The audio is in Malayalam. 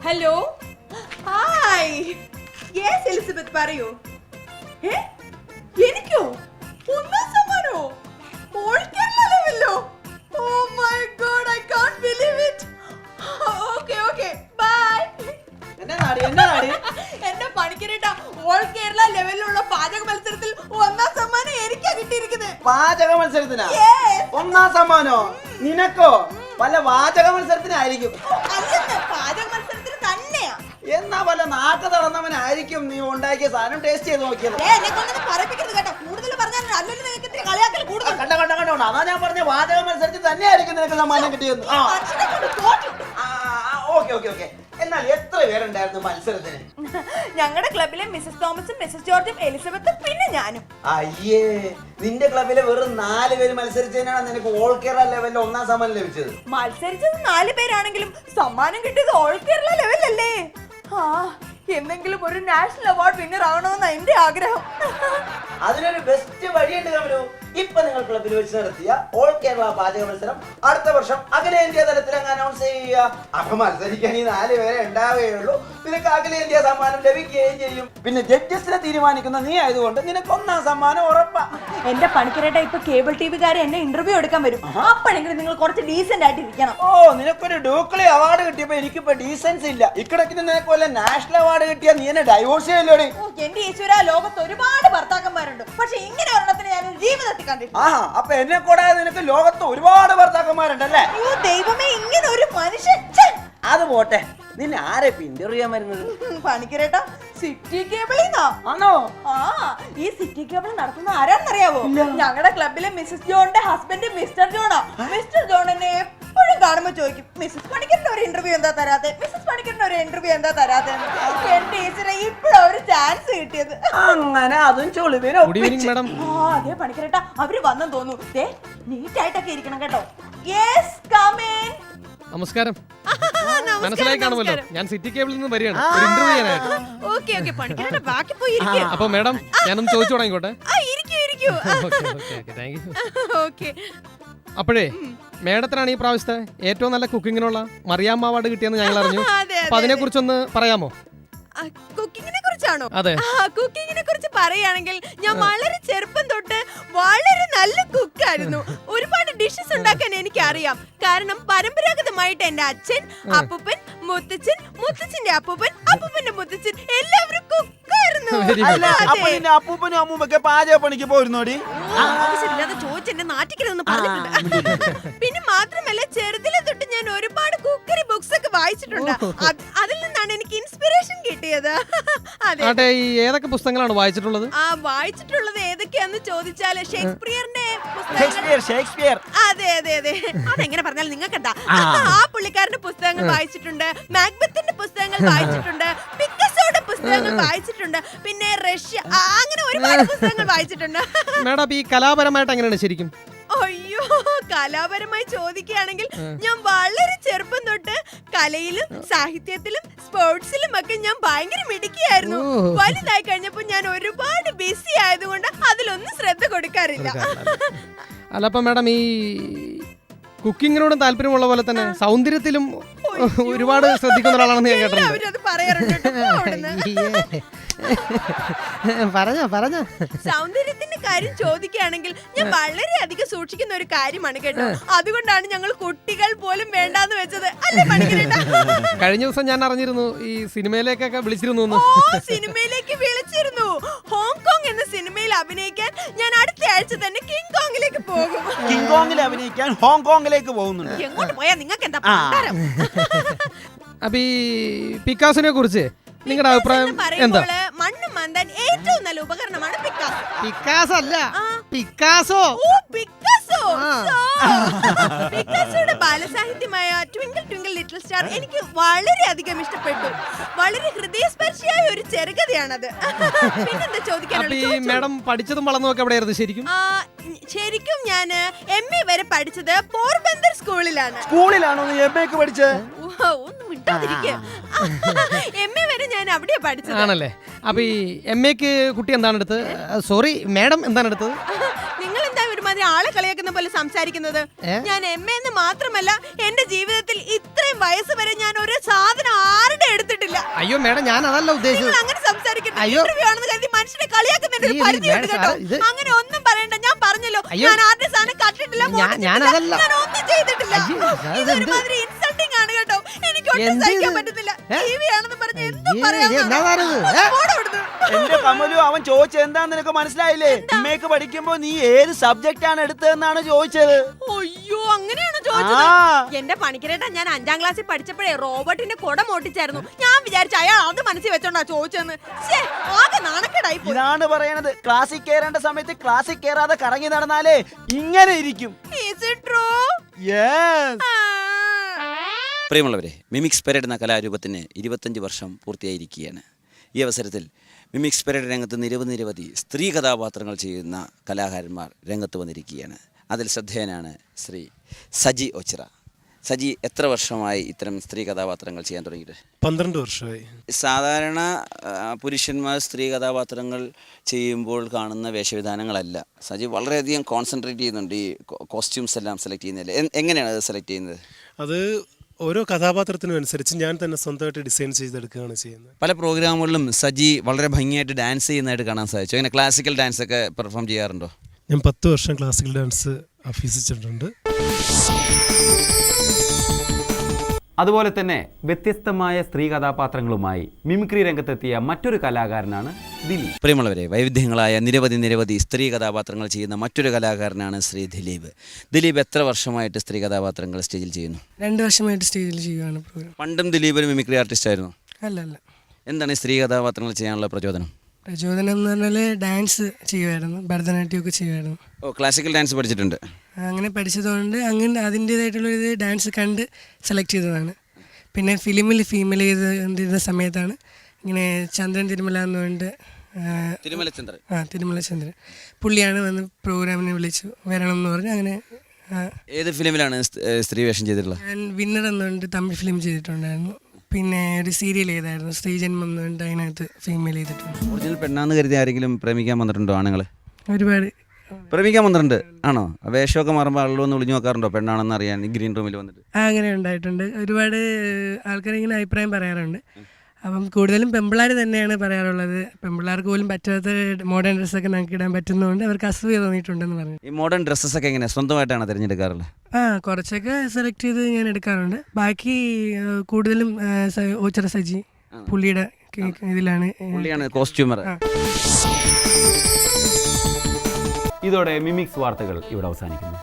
ഹലോ ഹായ് യെസ് എലിസബത്ത് പറയൂ. എനിക്കോ ഒന്നാം സമ്മാനോ? ഓൾ കേരള ലെവലോ? Oh my god I can't believe it. Okay okay bye. എന്റെ പണിക്കരേട്ടാ ഓൾ കേരള ലെവലിലുള്ള പാചക മത്സരത്തിൽ ഒന്നാം സമ്മാനം എനിക്കാ കിട്ടിയിരിക്കുന്നത്. പാചക മത്സരത്തിനാ ഒന്നാം സമ്മാനോ? നിനക്കോ? വല്ല പാചക മത്സരത്തിനായിരിക്കും. പാചക മത്സരത്തിന് തന്നെയാ. എന്നാ വല്ല നാക്ക് തടന്നവനായിരിക്കും നീ ഉണ്ടാക്കിയ സാധനം ടേസ്റ്റ് ചെയ്ത് നോക്കിയത്. കണ്ടോ അതാ ഞാൻ പറഞ്ഞ പാചക മത്സരത്തിൽ തന്നെയായിരിക്കും നിനക്ക് സമ്മാനം കിട്ടിയെന്ന്. ഓക്കെ എന്നാൽ എത്ര പേരുണ്ടായിരുന്നു മത്സരത്തിന്? ഞങ്ങളുടെ ക്ലബിലെ മിസസ് തോമസും മിസസ് ജോർജും എലിസബത്തും പിന്നെ ഞാനും. അയ്യേ, നിന്റെ ക്ലബിലെ വെറും 4 പേര് മത്സരിച്ചതിനാണ് നിനക്ക് ഓൾ കേരള ലെവലിൽ ഒന്നാം സമ്മാനം ലഭിച്ചത്. മത്സരിച്ചത് 4 പേരാണെങ്കിലും സമ്മാനം കിട്ടിയത് ഓൾ കേരള ലെവലല്ലേ. എന്തെങ്കിലും ഒരു നാഷണൽ അവാർഡ് വിന്നർ ആവണമെന്ന എന്റെ ആഗ്രഹം. അതിനൊരു ബെസ്റ്റ് വഴിയുണ്ട് കമലു. ഇപ്പൊ നിങ്ങൾ ക്ലബിൽ വെച്ച് നടത്തിയ ഓൾ കേരള പാചക മത്സരം അടുത്ത വർഷം അഖിലേന്ത്യാ തലത്തിൽ അങ്ങ് അനൗൺസ് ചെയ്യുക. അപ്പൊ മത്സരിക്കാൻ ഈ 4 പേരെ ഉണ്ടാവുകയുള്ളൂ. നിനക്ക് അഖിലേന്ത്യാ സമ്മാനം ലഭിക്കുകയും ചെയ്യും. പിന്നെ ജഡ്ജസിനെ തീരുമാനിക്കുന്ന നീ ആയതുകൊണ്ട് നിനക്ക് ഒന്നാം സമ്മാനം ഉറപ്പാ. എന്റെ പണിക്കരേട്ട ഇപ്പൊ കേബിൾ ടിവിക്കാരെ എന്നെ ഇന്റർവ്യൂ എടുക്കാൻ വരും. അപ്പോഴെങ്കിലും നിങ്ങൾ കുറച്ച് ഡീസന്റ് ആയിട്ട് ഇരിക്കണം. ഓ, നിനക്കൊരു ഡൂക്കളി അവാർഡ് കിട്ടിയപ്പോ എനിക്കിപ്പോ ഡീസൻസ് ഇല്ല. ഇക്കടക്കിന് നിനക്ക് വല്ല നാഷണൽ അവാർഡ് കിട്ടിയാ നീ എന്നെ ഡൈവോഴ്സ് ചെയ്യല്ലോടി. എന്റെ ഈശ്വര, ലോകത്ത് ഒരുപാട് ഭർത്താക്കന്മാരുണ്ട്, പക്ഷെ ഇങ്ങനെ ഒരെണ്ണത്തിന് ഞാൻ ജീവിതത്തിൽ കണ്ടിട്ടില്ല. അപ്പൊ എന്നെ കൂടാതെ നിനക്ക് ലോകത്ത് ഒരുപാട് ഭർത്താക്കന്മാരുണ്ടല്ലേ? അയ്യോ ദൈവമേ, ഇങ്ങനെ ഒരു മനുഷ്യൻ. അത് പോട്ടെ, നിന്നെ ആരെ ഇന്റർവ്യൂ ചെയ്യാൻ വരുന്നത്? പണിക്കരേട്ടാ, സിറ്റി കേബിളിന്നാ. ആണോ? ഈ സിറ്റി കേബിൾ നടത്തുന്ന ആരാന്നറിയാവോ? ഞങ്ങളുടെ ക്ലബിലെ മിസസ് ജോണിന്റെ ഹസ്ബൻഡ് മിസ്റ്റർ ജോണാ. മിസ്റ്റർ ജോൺ എന്നെ എപ്പോഴും കാണുമ്പോ ചോദിക്കും, മിസസ് പണിക്കറിന്റെ ഒരു ഇന്റർവ്യൂ എന്താ തരാതെ, മിസസ് പണിക്കറിന്റെ ഒരു ഇന്റർവ്യൂ എന്താ തരാതെ. എന്റെ ഈശ്വര, ഇപ്പഴാ ഒരു ചാൻസ് കിട്ടിയത്. അങ്ങനെ അതും അതേ പണിക്കരേട്ടാ, അവര് വന്നെന്ന് തോന്നുന്നു. നീറ്റ് ആയിട്ടൊക്കെ ഇരിക്കണം കേട്ടോ. Yes come in. നമസ്കാരം. മനസ്സിലായി കാണുമല്ലോ, ഞാൻ സിറ്റി കേബിളിൽ നിന്ന് വരികയാണ് ഒരു ഇന്റർവ്യൂ ചെയ്യാനായിട്ട്. അപ്പൊ മാഡം, ഞാനൊന്ന് ചോദിച്ചു തുടങ്ങിക്കോട്ടെ? അപ്പോഴേ മേഡത്തിനാണ് ഈ പ്രാവശ്യത്തെ ഏറ്റവും നല്ല കുക്കിങ്ങിനുള്ള മറിയാമ്മ അവാർഡ് കിട്ടിയെന്ന് ഞങ്ങൾ അറിഞ്ഞു. അപ്പൊ അതിനെ കുറിച്ചൊന്ന് പറയാമോ? കുക്കിങ്ങിനെ കുറിച്ചാണോ? അതെ. കുക്കിങ്ങിനെ കുറിച്ച് പറയുകയാണെങ്കിൽ ഞാൻ വളരെ ചെറുപ്പം തൊട്ട് വളരെ നല്ല കുക്കായിരുന്നു. ഒരുപാട് ഡിഷസ് ഉണ്ടാക്കാൻ എനിക്ക് അറിയാം. കാരണം പരമ്പരാഗതമായിട്ട് എന്റെ അച്ഛൻ, അപ്പൂപ്പൻ, മുത്തച്ഛൻ, മുത്തച്ഛന്റെ അപ്പൂപ്പൻ, അപ്പൂപ്പന്റെ മുത്തച്ഛൻ എല്ലാവരും കുക്കായിരുന്നു. അപ്പൂപ്പനും അമ്മൂമ്മൊക്കെ പാചക പണിക്ക് പോയിരുന്നോടി? ആവശ്യമില്ലാതെ ചോദിച്ചെന്നെ നാട്ടിക്കരുതെന്ന് പറഞ്ഞിട്ടുണ്ട്. പിന്നെ മാത്രമല്ല, ചെറുതിലെ തൊട്ട് ഞാൻ ഒരുപാട് കുക്കറി ബുക്സ് ഒക്കെ വായിച്ചിട്ടുണ്ട്. അതിൽ നിന്നാണ് എനിക്ക് ഇൻസ്പിറേഷൻ കിട്ടിയത്. ഏതൊക്കെ പുസ്തകങ്ങളാണ് വായിച്ചിട്ടുള്ളത്? വായിച്ചിട്ടുള്ളത് ഏതൊക്കെയാന്ന് ചോദിച്ചാല് ഷേക്സ്പിയറിന്റെ ഷേക്സ്പിയർ. അതെ അതെ അതെ, അതെങ്ങനെ പറഞ്ഞാൽ നിങ്ങൾക്ക് എന്താ? ആ പുള്ളിക്കാരന്റെ പുസ്തകങ്ങൾ വായിച്ചിട്ടുണ്ട്, മാക്ബത്തിന്റെ പുസ്തകങ്ങൾ വായിച്ചിട്ടുണ്ട്, പിക്കാസോയുടെ പുസ്തകങ്ങൾ വായിച്ചിട്ടുണ്ട്, പിന്നെ റഷ്യ, അങ്ങനെ ഒരുപാട് പുസ്തകങ്ങൾ വായിച്ചിട്ടുണ്ട്. മാഡം, ഈ കലാപരമായിട്ട് എങ്ങനെയാണ് ശരിക്കും? അയ്യോ, കലാപരമായി ചോദിക്കുകയാണെങ്കിൽ ഞാൻ വളരെ ചെറുപ്പം തൊട്ട് കലയിലും സാഹിത്യത്തിലും സ്പോർട്സിലും ഒക്കെ ഞാൻ ഭയങ്കര മിടുക്കിയായിരുന്നു. വലുതായി കഴിഞ്ഞപ്പോ ഞാൻ ഒരുപാട് ബിസി ആയതുകൊണ്ട് അതിലൊന്നും ശ്രദ്ധ കൊടുക്കാറില്ല. അല്ല, അപ്പൊ മാഡം, ഈ കുക്കിങ്ങിനോടും താല്പര്യമുള്ള പോലെ തന്നെ സൗന്ദര്യത്തിലും ഒരുപാട് ശ്രദ്ധിക്കുന്ന ഒരാളാണെന്ന് ഞാൻ കേട്ടിട്ടുണ്ട്. പറഞ്ഞോ. സൗന്ദര്യത്തിന്റെ കാര്യം ചോദിക്കുകയാണെങ്കിൽ ഞാൻ വളരെ അധികം സൂക്ഷിക്കുന്ന ഒരു കാര്യമാണ് കേട്ടോ. അതുകൊണ്ടാണ് ഞങ്ങൾ കുട്ടികൾ പോലും വേണ്ടാന്ന് വെച്ചത്. കഴിഞ്ഞ ദിവസം ഞാൻ അറിഞ്ഞിരുന്നു ഈ സിനിമയിലേക്കൊക്കെ വിളിച്ചിരുന്നു. സിനിമയിലേക്ക് വിളിച്ചിരുന്നു. ഹോങ്കോങ് എന്ന സിനിമയിൽ അഭിനയിക്കാൻ ഞാൻ അടുത്ത ആഴ്ച തന്നെ കിങ് കോങ്ങിലേക്ക് പോകും. കിങ് കോങ്ങിൽ അഭിനയിക്കാൻ ഹോങ്കോങ്ങിലേക്ക് പോകുന്നുണ്ട്. എങ്ങോട്ട് പോയാ നിങ്ങൾക്ക് എന്താ? അപ്പൊ ഈ പിക്കാസിനെ കുറിച്ച് നിങ്ങളുടെ അഭിപ്രായം എന്താ? മണ്ണ് മന്താൻ ഏറ്റവും നല്ല ഉപകരണമാണ് പിക്കാസോ. പിക്കാസോ അല്ല, പിക്കാസോ. പിക്കാസോയുടെ ബാലസാഹിത്യമായ ട്വിങ്കിൾ ട്വിങ്കിൾ ലിറ്റിൽ സ്റ്റാർ എനിക്ക് വളരെയധികം ഇഷ്ടപ്പെട്ടു. വളരെ ഹൃദയസ്പർശിയായ ഒരു ചെറുകഥയാണത്. പിന്നെന്താ ചോദിക്കാനുള്ളത്? മാഡം പഠിച്ചതും വളർന്നതൊക്കെ എവിടെയായിരുന്നു ശരിക്കും? ശരിക്കും ഞാൻ MA വരെ പഠിച്ചത് പോർബന്ദർ സ്കൂളിലാണ്. സ്കൂളിലാണോ നീ MA ഒക്കെ പഠിച്ചത്? ഒന്നും മിണ്ടാതിരിക്കുക. MA വരെ ഞാൻ അവിടെയാ പഠിച്ചത്. ആണല്ലേ? അപ്പൊ ഈ MAക്ക് കുട്ടി എന്താണ് എടുത്തത്? സോറി മാഡം, എന്താണ് എടുത്തത്? നിങ്ങൾ എന്താ ഒരുമാതിരി ആളെ കളിയാക്കുന്ന പോലെ സംസാരിക്കുന്നത്? ഞാൻ MA എന്ന് മാത്രമല്ല എന്റെ ജീവിതത്തിൽ ഇത്രയും ഇത്രയും വയസ്സ് വരെ ഞാൻ ഒരു സാധനം ആരുടെ എടുത്തിട്ടില്ല. അയ്യോ മേഡം, ഞാൻ അതല്ല ഉദ്ദേശിച്ചത്. നിങ്ങൾ അങ്ങനെ സംസാരിക്കരുത്. അയ്യോ. ഇന്റർവ്യൂ ആണെന്ന് കരുതി മനുഷ്യനെ കളിയാക്കുന്നതിന് ഒരു ഈ പരിധിയുണ്ട് മേഡം കേട്ടോ. ഇത് അങ്ങനെ ഒന്നും പറയണ്ട. ഞാൻ പറഞ്ഞല്ലോ, അയ്യോ. ഞാൻ ആരുടെ സാധനം കട്ടിട്ടില്ല, ഞാനതല്ല. ഞാൻ ഒന്നും ചെയ്തിട്ടില്ല. അയ്യോ, ഇതൊരുമാതിരി ഇൻസൾട്ടിംഗ് ആണ് കേട്ടോ. എനിക്ക് ഒട്ടും എന്ത് സഹിക്കാൻ ഇത്? പറ്റുന്നില്ല. ഏ? ടിവി ആണെന്ന് പറഞ്ഞ് എന്തും അയ്യേ, പറയാം. എന്നാണത്? എന്റെ കമലു, അവൻ ചോദിച്ചത് എന്താന്ന് നിനക്ക് മനസ്സിലായില്ലേ? എമ്മേക്ക് പഠിക്കുമ്പോ നീ ഏത് സബ്ജക്റ്റ് ആണ് എടുത്തതെന്നാണ് ചോദിച്ചത്. അയ്യോ, അങ്ങനെയാണോ ചോദിച്ചത്? ആ. എന്റെ പണിക്കരേട്ടാ, ഞാൻ 5ാം ക്ലാസ്സിൽ പഠിച്ചപ്പോഴേ റോബോട്ടിന്റെ കുടം ഓട്ടിച്ചായിരുന്നു. ഞാൻ വിചാരിച്ചു അയാൾ അത് മനസ്സിൽ വെച്ചോണ്ടാ ചോദിച്ചെന്ന്. ശ്ശേ, ആകെ നാണക്കേടായി പോയി. ഇതാണ് പറയണത്, ക്ലാസ്സിൽ കയറേണ്ട സമയത്ത് ക്ലാസ്സിൽ കയറാതെ കറങ്ങി നടന്നാലേ ഇങ്ങനെ ഇരിക്കും. Is it true? Yes. പ്രിയമുള്ളവരെ, മിമിക്സ് പരേഡ് എന്ന കലാരൂപത്തിന് 25 വർഷം പൂർത്തിയായിരിക്കുകയാണ്. ഈ അവസരത്തിൽ മിമിക്സ് പരേഡ് രംഗത്ത് നിരവധി സ്ത്രീ കഥാപാത്രങ്ങൾ ചെയ്യുന്ന കലാകാരന്മാർ രംഗത്ത് വന്നിരിക്കുകയാണ്. അതിൽ ശ്രദ്ധേയനാണ് ശ്രീ സജി ഒച്ചിറ. സജി, എത്ര വർഷമായി ഇത്തരം സ്ത്രീ കഥാപാത്രങ്ങൾ ചെയ്യാൻ തുടങ്ങിയിട്ട്? 12 വർഷമായി. സാധാരണ പുരുഷന്മാർ സ്ത്രീ കഥാപാത്രങ്ങൾ ചെയ്യുമ്പോൾ കാണുന്ന വേഷവിധാനങ്ങളല്ല. സജി വളരെയധികം കോൺസെൻട്രേറ്റ് ചെയ്യുന്നുണ്ട് ഈ കോസ്റ്റ്യൂംസ് എല്ലാം സെലക്ട് ചെയ്യുന്നതിൽ. എങ്ങനെയാണ് അത് സെലക്ട് ചെയ്യുന്നത്? അത് ഓരോ കഥാപാത്രത്തിനും അനുസരിച്ച് ഞാൻ തന്നെ സ്വന്തമായിട്ട് ഡിസൈൻ ചെയ്തെടുക്കുകയാണ് ചെയ്യുന്നത്. പല പ്രോഗ്രാമുകളിലും സജി വളരെ ഭംഗിയായിട്ട് ഡാൻസ് ചെയ്യുന്നതായിട്ട് കാണാൻ സാധിച്ചു. അങ്ങനെ ക്ലാസിക്കൽ ഡാൻസ് ഒക്കെ പെർഫോം ചെയ്യാറുണ്ടോ? ഞാൻ 10 വർഷം ക്ലാസിക്കൽ ഡാൻസ് അഭ്യസിച്ചിട്ടുണ്ട്. അതുപോലെ തന്നെ വ്യത്യസ്തമായ സ്ത്രീ കഥാപാത്രങ്ങളുമായി മിമിക്രി രംഗത്തെത്തിയ മറ്റൊരു കലാകാരനാണ് ദിലീപ്. പ്രിയമുള്ളവരെ, വൈവിധ്യങ്ങളായ നിരവധി സ്ത്രീ കഥാപാത്രങ്ങൾ ചെയ്യുന്ന മറ്റൊരു കലാകാരനാണ് ശ്രീ ദിലീപ്. ദിലീപ് എത്ര വർഷമായിട്ട് സ്ത്രീ കഥാപാത്രങ്ങൾ സ്റ്റേജിൽ ചെയ്യുന്നു? 2 വർഷമായിട്ട് സ്റ്റേജിൽ ചെയ്യുകയാണ് പ്രോഗ്രാം. പണ്ടും ദിലീപ് ഒരു മിമിക്രി ആർട്ടിസ്റ്റ് ആയിരുന്നു. അല്ല. എന്താണ് ഈ സ്ത്രീ കഥാപാത്രങ്ങൾ ചെയ്യാനുള്ള പ്രചോദനം? പ്രചോദനം എന്ന് പറഞ്ഞാൽ ഡാൻസ് ചെയ്യുമായിരുന്നു, ഭരതനാട്യമൊക്കെ ചെയ്യുമായിരുന്നു. ഓ, ക്ലാസിക്കൽ ഡാൻസ് പഠിച്ചിട്ടുണ്ട്. അങ്ങനെ പഠിച്ചതുകൊണ്ട് അങ്ങനെ അതിൻ്റേതായിട്ടുള്ളൊരു ഡാൻസ് കണ്ട് സെലക്ട് ചെയ്തതാണ്. പിന്നെ ഫിലിമിൽ ഫീമെയിൽ ചെയ്തിരുന്ന സമയത്താണ് ഇങ്ങനെ ചന്ദ്രൻ തിരുമല എന്ന് പറഞ്ഞിട്ട് തിരുമല ചന്ദ്രൻ പുള്ളിയാണ് വന്ന് പ്രോഗ്രാമിനെ വിളിച്ചു വരണം എന്ന് പറഞ്ഞ് അങ്ങനെ. ഏത് ഫിലിമിലാണ് സ്ത്രീ വേഷം ചെയ്തിട്ടുള്ളത്? ഞാൻ വിന്നർ എന്ന് പറഞ്ഞിട്ട് തമിഴ് ഫിലിം ചെയ്തിട്ടുണ്ടായിരുന്നു. പിന്നെ ഒരു സീരിയൽ ചെയ്തായിരുന്നു, സ്ത്രീജന്മം എന്ന് പറഞ്ഞിട്ട് അതിനകത്ത് ഫീമെയിൽ ചെയ്തിട്ടുണ്ട്. ഒറിജിനൽ പെണ്ണാന്ന് കരുതി ആരെങ്കിലും പ്രേമിക്കാൻ വന്നിട്ടുണ്ടോ? ആണുങ്ങൾ ഒരുപാട് പ്രേമിക്കാൻ വന്നിട്ടുണ്ട്. ആണോ? വേഷമൊക്കെ മാറുമ്പോൾ ആളുകൾ ഒന്ന് വിളിഞ്ഞു നോക്കാറുണ്ടോ പെണ്ണാണെന്ന് അറിയാൻ ഈ ഗ്രീൻ റൂമിൽ വന്നിട്ട്? അങ്ങനെ ഉണ്ടായിട്ടുണ്ട്. ഒരുപാട് ആൾക്കാരിങ്ങനെ അഭിപ്രായം പറയാറുണ്ട്. അപ്പം കൂടുതലും പെമ്പിള്ളാർ തന്നെയാണ് പറയാറുള്ളത്. പെമ്പിള്ളാർക്ക് പോലും പറ്റാത്ത മോഡേൺ ഡ്രസ്സൊക്കെ നമുക്ക് ഇടാൻ പറ്റുന്നതുകൊണ്ട് അവർക്ക് അസൂയ തോന്നിയിട്ടുണ്ടെന്ന് പറഞ്ഞു. ഈ മോഡേൺ ഡ്രസ്സസ് ഒക്കെ എങ്ങനെ സ്വന്തമായിട്ടാണ് തിരഞ്ഞെടുക്കാറുള്ളത്? കുറച്ചൊക്കെ സെലക്ട് ചെയ്ത് ഞാൻ എടുക്കാറുണ്ട്. ബാക്കി കൂടുതലും ഓച്ചിറ സജി പുള്ളിയുടെ ഇതിലാണ്. പുള്ളിയാണ് കോസ്റ്റ്യൂമർ. ഇതോടെ മിമിക്സ് വാർത്തകൾ ഇവിടെ അവസാനിക്കുന്നു.